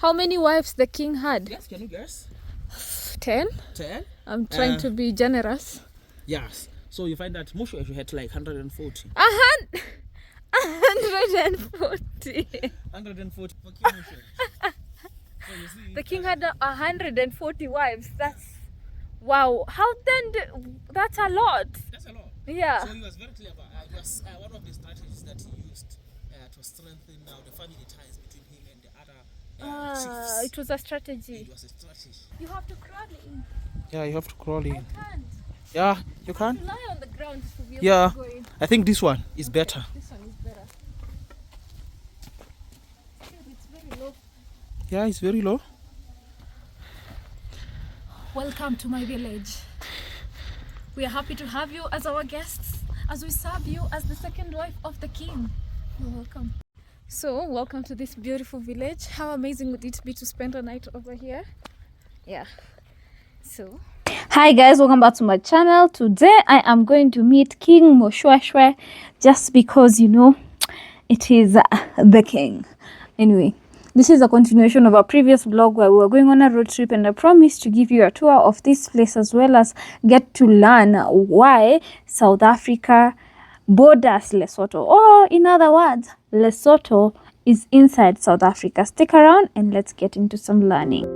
How many wives the king had? Yes, can you guess? 10. 10? I'm trying to be generous. Yes. So you find that Moshoeshoe had like 140. 140. 140 for King Moshoeshoe. So you see, The king had 140 wives. That's wow. How then? That's a lot. That's a lot. Yeah. So he was very clever. It was one of the strategies that he used to strengthen the family ties between him and the other chiefs. It was a strategy. It was a strategy. You have to crawl in. Yeah, you have to crawl in. I can't. Yeah, you can. You lie on the ground to be able Yeah, to go in. I think this one is better. This one is better. It's very low. Yeah, it's very low. Welcome to my village. We are happy to have you as our guests, as we serve you as the second wife of the king. You're welcome. So, welcome to this beautiful village. How amazing would it be to spend a night over here? Yeah. So, hi guys, welcome back to my channel. Today I am going to meet King Moshoeshoe just because, you know, it is the king. Anyway, this is a continuation of our previous vlog where we were going on a road trip, and I promised to give you a tour of this place as well as get to learn why South Africa borders Lesotho, or in other words, Lesotho is inside South Africa. Stick around and let's get into some learning.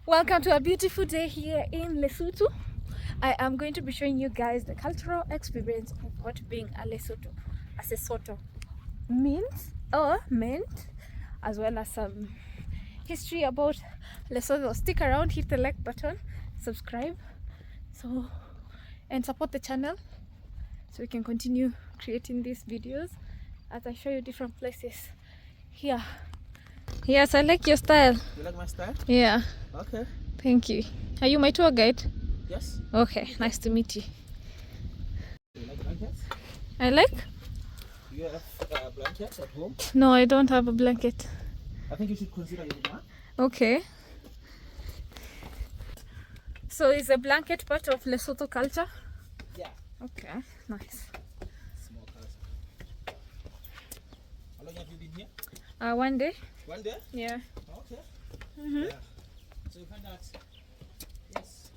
Welcome to a beautiful day here in Lesotho. I am going to be showing you guys the cultural experience of what being a Sesotho means or meant, as well as some history about Lesotho. Stick around, hit the like button, subscribe, and support the channel so we can continue creating these videos as I show you different places here. Yes, I like your style. You like my style? Yeah. Okay. Thank you. Are you my tour guide? Yes. Okay, nice to meet you. You like blankets? I like? Do you have blankets at home? No, I don't have a blanket. I think you should consider using one. Okay. So is a blanket part of Lesotho culture? Yeah. Okay, nice. Small culture. How long have you been here? 1 day. 1 day? Yeah. Okay. Mm-hmm. Yeah. So you find that, yes,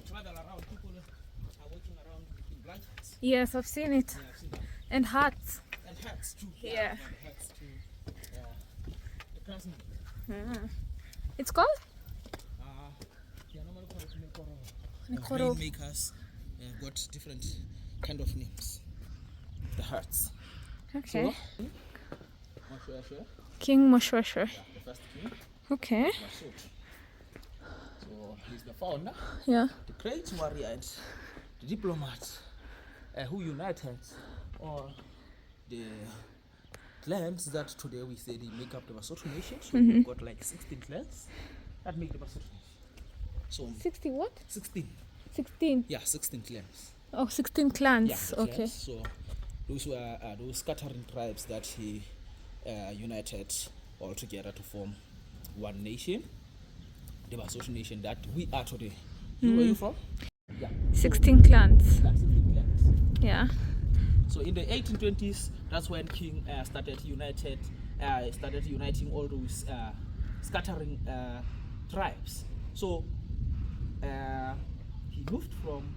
travel around, people are walking around with blankets. Yes, I've seen it. Yeah, I've seen that. And hats. And hats too. Yeah. Hats too. Yeah. The person. It's called? Yeah, normally called Nekoro. makers got different kind of names. The hats. Okay. So, Moshoeshoe, King Moshoeshoe. the first king, Okay. Basotho. So he's the founder, Yeah. the great warrior, and the diplomat who united all the clans that today we say they make up the Basotho nation. So we've got like 16 clans that make the Basotho nation. So 60 what? 16. 16. Yeah, 16 clans. Oh, 16 clans. Yeah, the Okay. clans. So those were those scattering tribes that he united all together to form one nation, the Basotho nation that we are today. Where are you from? Yeah. 16 clans. That's 16 clans. Yeah. So in the 1820s, that's when King started uniting all those scattering tribes. So he moved from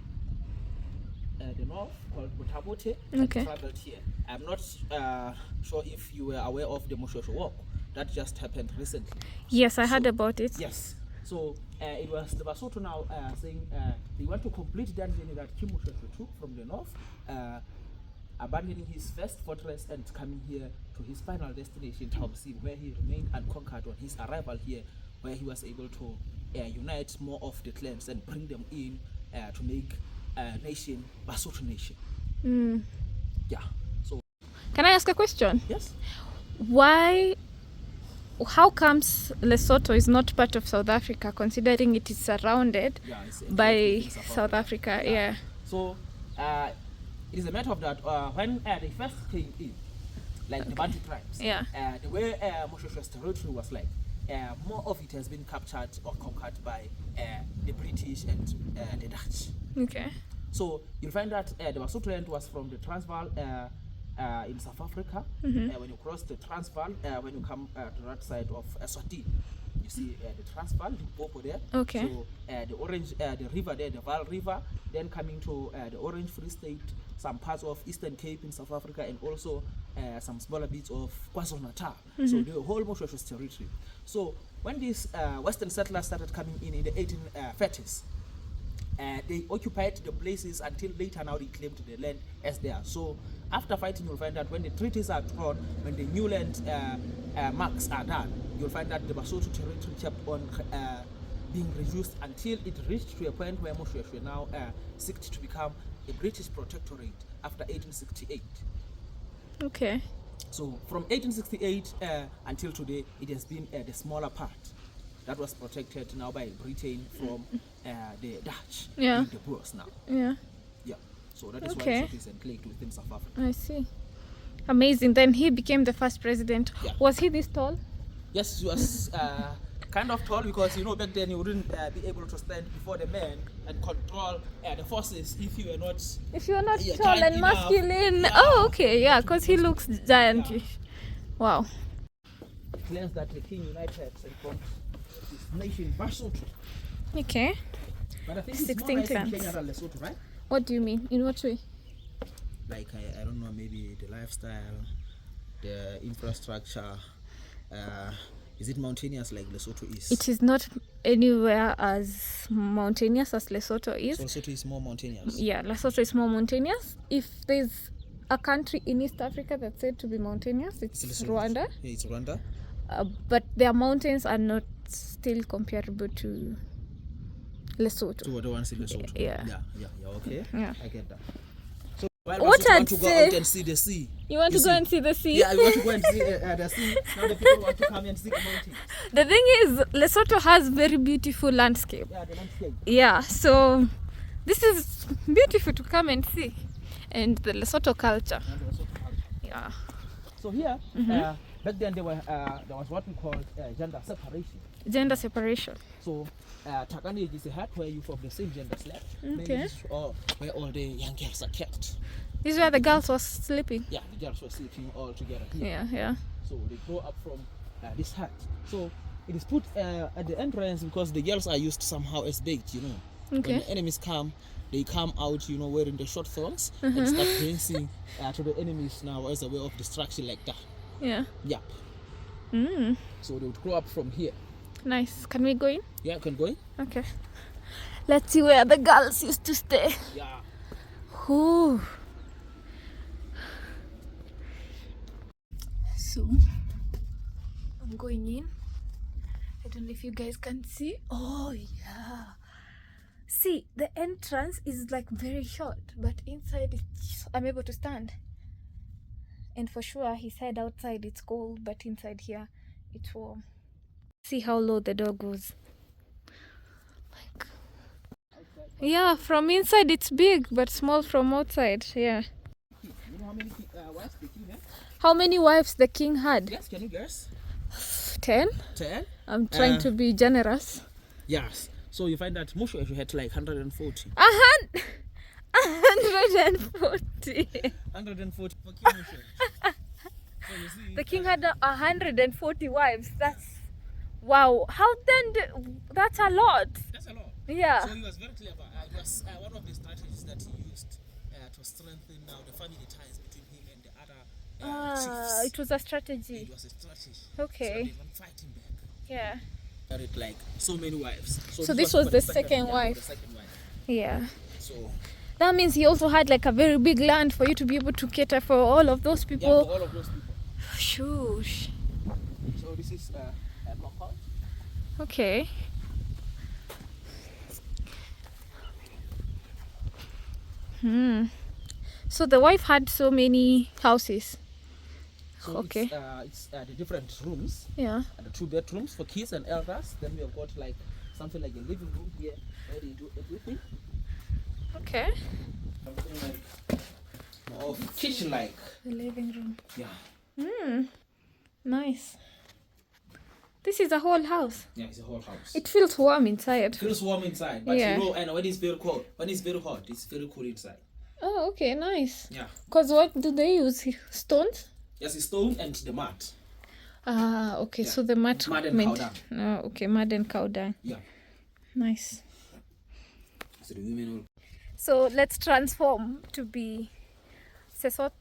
the north called Thaba-Bosiu and traveled here. I'm not sure if you were aware of the Moshoeshoe walk that just happened recently. Yes, I heard about it. Yes. So it was the Basotho now saying they want to complete that journey that King Moshoeshoe took from the north, abandoning his first fortress and coming here to his final destination, Thaba-Bosiu, where he remained unconquered on his arrival here, where he was able to unite more of the clans and bring them in to make nation, Basotho nation. Yeah. So can I ask a question? yes. Why how comes Lesotho is not part of South Africa, considering it is surrounded it's by in South Africa? Yeah. So it is a matter of that when they first came in, like the Bantu tribes, the way Moshoeshoe's territory was like, more of it has been captured or conquered by the British and the Dutch. Okay. So you'll find that the Basotho land was from the Transvaal in South Africa. When you cross the Transvaal, when you come to that side of Eswatini, you see the Transvaal, Limpopo there. Okay. So the Orange, the river there, the Vaal River, then coming to the Orange Free State, some parts of Eastern Cape in South Africa, and also some smaller bits of KwaZulu-Natal. So the whole Moshoeshoe's territory. So when these Western settlers started coming in the 1830s, they occupied the places until later now they claimed the land as theirs. So after fighting, you'll find that when the treaties are drawn, when the new land marks are done, you'll find that the Basotho territory kept on being reduced until it reached to a point where Moshoeshoe now seeked to become a British protectorate after 1868. Okay. So from 1868 until today, it has been the smaller part that was protected now by Britain from the Dutch, the Boers now. Yeah. So that is why it is enclaved within South Africa. I see. Amazing. Then he became the first president. Was he this tall? Yes, he was kind of tall because, back then you wouldn't be able to stand before the men and control the forces if you were not tall and masculine. Oh, okay. Yeah, because he looks giantish. Wow. Claims that the king united and formed his nation Basotho. Okay. But I think 16 it's more clans. Kenya than Lesotho, right? What do you mean? In what way? Like, I don't know, maybe the lifestyle, the infrastructure. Is it mountainous like Lesotho is? It is not anywhere as mountainous as Lesotho is. So Lesotho is more mountainous? Yeah, Lesotho is more mountainous. If there's a country in East Africa that's said to be mountainous, it's Rwanda. Yeah, it's Rwanda. But their mountains are not still comparable to Lesotho. To the ones in Lesotho. Yeah, okay. Yeah. I get that. So What want to go out and see the sea. You want to go and see the sea? Yeah, I want to go and see the sea. Now the people want to come and see the mountains. The thing is, Lesotho has very beautiful landscape. Yeah, the landscape. Yeah, so this is beautiful to come and see. And the Lesotho culture. Yeah. So here, back then there was what we called gender separation. Gender separation. So Takanage is a hut where you from the same gender slept. Okay. Where all the young girls are kept. This is where the girls were sleeping. Yeah, the girls were sleeping all together here. Yeah. So they grow up from this hut. So it is put at the entrance because the girls are used somehow as bait, Okay. When the enemies come, they come out, wearing the short thongs and start dancing to the enemies now as a way of distraction like that. Yeah. Yep. So they would grow up from here. Nice. Can we go in? Yeah, you can go in. Okay. Let's see where the girls used to stay. Yeah. Ooh. So, I'm going in. I don't know if you guys can see. Oh, yeah. See, the entrance is like very short, but inside I'm able to stand. And for sure, he said outside it's cold, but inside here it's warm. See how low the door goes. Like, yeah, from inside it's big, but small from outside. Yeah. You know how many wives the king had? How many wives the king had? Yes, can you guess? 10. 10? I'm trying to be generous. Yes. So you find that Moshoeshoe had like 140. 140. 140 for King Moshoeshoe. So you see, The king had 140 wives. That's wow. How then? That's a lot. That's a lot. Yeah. So he was very clever. It was one of the strategies that he used to strengthen now the family ties between him and the other chiefs. It was a strategy. It was a strategy. Okay. So they don't fight him back. Yeah. Married like so many wives. So this was the second wife. The second wife. Yeah. So that means he also had like a very big land for you to be able to cater for all of those people. yeah, for all of those people. Shoosh. So this is a compound. Okay. So the wife had so many houses. So Okay. it's the different rooms. Yeah. The 2 bedrooms for kids and elders. Then we have got like something like a living room here where they do everything. Okay. Something like more of kitchen like. The living room. Yeah. Nice. This is a whole house. Yeah, it's a whole house. It feels warm inside. It feels warm inside, but Yeah. you know, and when it's very cold, when it's very hot, it's very cool inside. Oh, okay, nice. Yeah. Because what do they use? Stones? Yes, it's stone and the mat. Ah, okay. Yeah. So the mat Mud and cow dung. Oh, okay, mud and cow dung. Yeah. Nice. So the women will. So let's transform to be Sesot.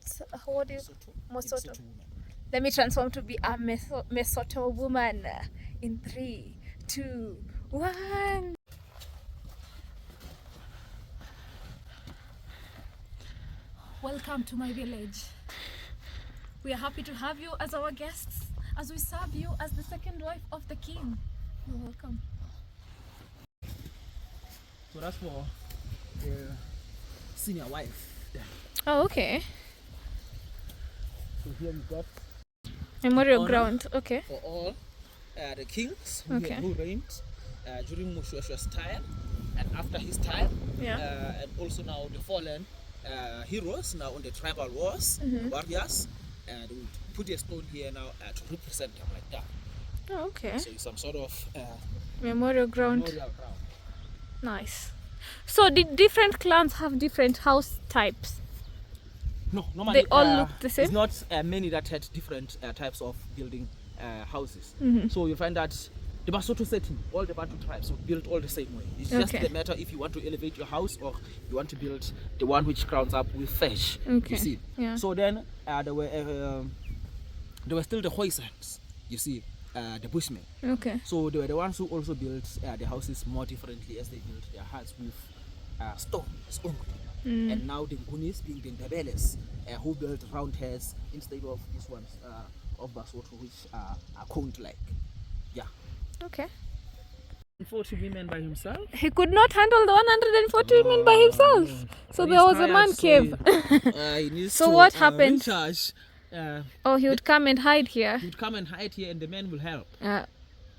What is Moshoeshoe? It's a woman. Let me transform to be a Basotho woman in 3, 2, 1. Welcome to my village. We are happy to have you as our guests, as we serve you as the second wife of the king. You're welcome. So that's for the senior wife. Yeah. Oh, okay. So here we got Memorial honor ground. Okay. for all the kings Okay. who reigned during Moshoeshoe's time and after his time. Yeah. And also now the fallen heroes now on the tribal wars, warriors. And we put a stone here now to represent them like that. Oh, okay. So it's some sort of Memorial ground. memorial ground. Nice. So did different clans have different house types? No, normally They all look the same? It's not many that had different types of building houses. So you find that the Basotho setting, all the Bantu tribes would build all the same way. It's just Okay. the matter if you want to elevate your house or you want to build the one which crowns up with thatch. Okay. You see. Yeah. So then there were still the Khoisans. You see, the Bushmen. Okay. So they were the ones who also built the houses more differently as they built their huts with stones only. And now the Ngunis being the Ndebeles who built round heads instead of these ones of Basotho which are coned like. Yeah. Okay. 40 women by himself. He could not handle the 140 women by himself. So there was a man cave. He needs So to, what happened? recharge. Oh, he would come and hide here. He would come and hide here and the men will help.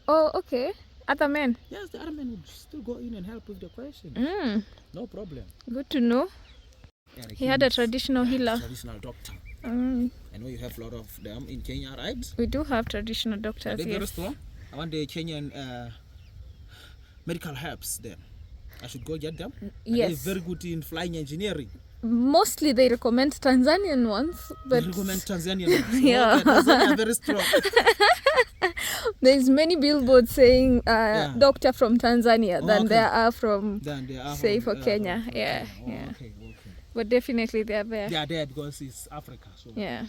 Oh, okay. Other men. Yes, the other men would still go in and help with the questions. No problem. Good to know. Yeah, the He had a king's, traditional healer. traditional doctor. I know you have a lot of them in Kenya, right? We do have traditional Are doctors they very here. strong? I want the Kenyan medical herbs there. I should go get them. Yes. They're very good in flying engineering. Mostly they recommend Tanzanian ones, but They recommend Tanzanian ones. Yeah. Okay, Tanzania are very strong. there's many billboards saying Yeah. doctor from Tanzania than Okay. there are from, Then they are say, from, for Kenya. from Yeah, Kenya. Oh, yeah. Okay. But definitely they are there. They are there because it's Africa. So Yeah.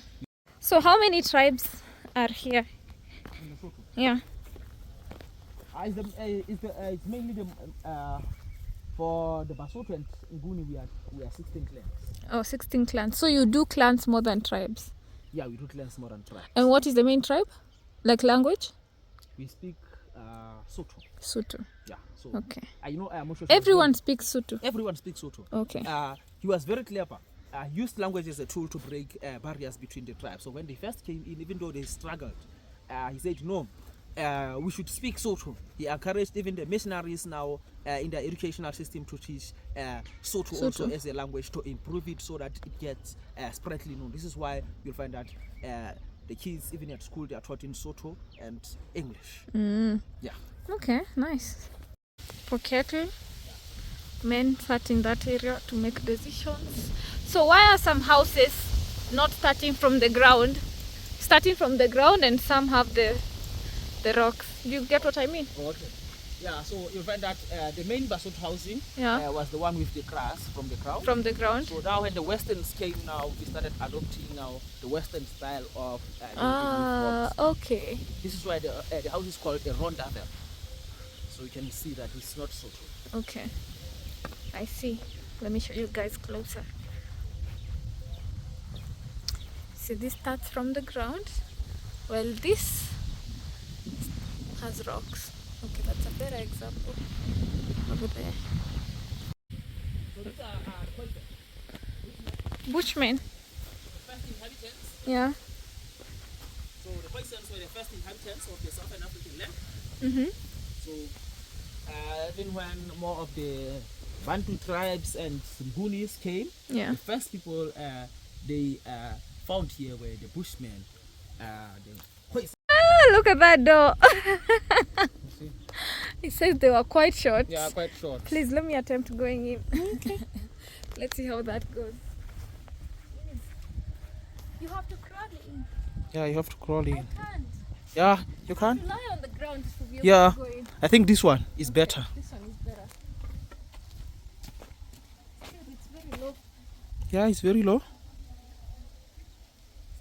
So how many tribes are here? Yeah. It's mainly the for the Basotho and Nguni we are 16 clans. Oh, 16 clans. So you do clans more than tribes. Yeah, we do clans more than tribes. And what is the main tribe? Like language? We speak Sotho. Sotho. Yeah. So Okay. you know Moshoeshoe. Everyone speaks Sotho. Everyone speaks Sotho. Okay. He was very clever. He used language as a tool to break barriers between the tribes. So when they first came in, even though they struggled, he said, no, we should speak Sotho. He encouraged even the missionaries now in the educational system to teach Sotho also as a language to improve it so that it gets spreadly known. This is why you'll find that the kids, even at school, they are taught in Sotho and English. Yeah. Okay, nice. For cattle, men sat in that area to make decisions. So why are some houses not starting from the ground? Starting from the ground and some have the rocks. Do you get what I mean? Okay. Yeah, so you'll find that the main Basotho housing Yeah. was the one with the grass from the ground. From the ground? So now when the westerns came now, we started adopting now the western style of building with Ah, blocks. okay. This is why the house is called a rondavel. So you can see that it's not so true. Okay. I see. Let me show you guys closer. See, this starts from the ground. Well, this has rocks. Okay, that's a better example. Over there. So these are Bushmen. first inhabitants. Yeah. Moshoeshoe were the first inhabitants of the Southern African land. Mm-hmm. So even when more of the Bantu tribes and Nguni's came, Yeah. the first people they found here were the Bushmen. Look at that door. It says they were quite short. Yeah, quite short. Please let me attempt going in. Okay. Let's see how that goes. You have to crawl in. Yeah, you have to crawl in. I can't. Yeah, you can. Lie on the ground to be able Yeah, to go in. I think this one is better. This one is better. Still, it's very low. Yeah, it's very low.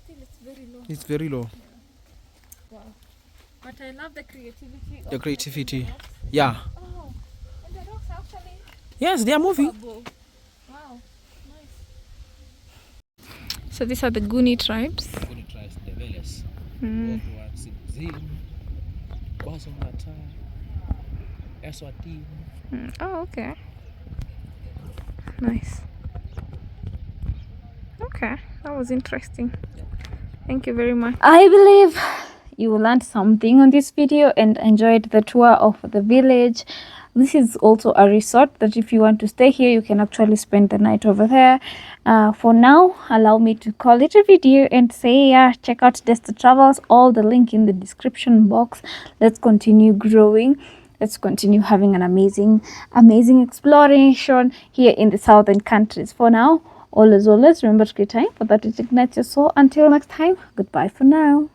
Still, it's very low. It's very low. Wow. But I love the creativity. The of creativity. the rocks. Yeah. Oh, and the rocks actually. Yes, they are moving. Wow. Nice. So these are the Nguni tribes. Nguni tribes, the Veles. Mm. Oh, okay. Nice. Okay, that was interesting. Thank you very much. I believe you learned something on this video and enjoyed the tour of the village. This is also a resort that if you want to stay here, you can actually spend the night over there. For now, allow me to call it a video and say, yeah, check out Destined Travels, all the link in the description box. Let's continue growing. Let's continue having an amazing exploration here in the southern countries. For now, always, remember to create time for that which ignites your soul. Until next time, goodbye for now.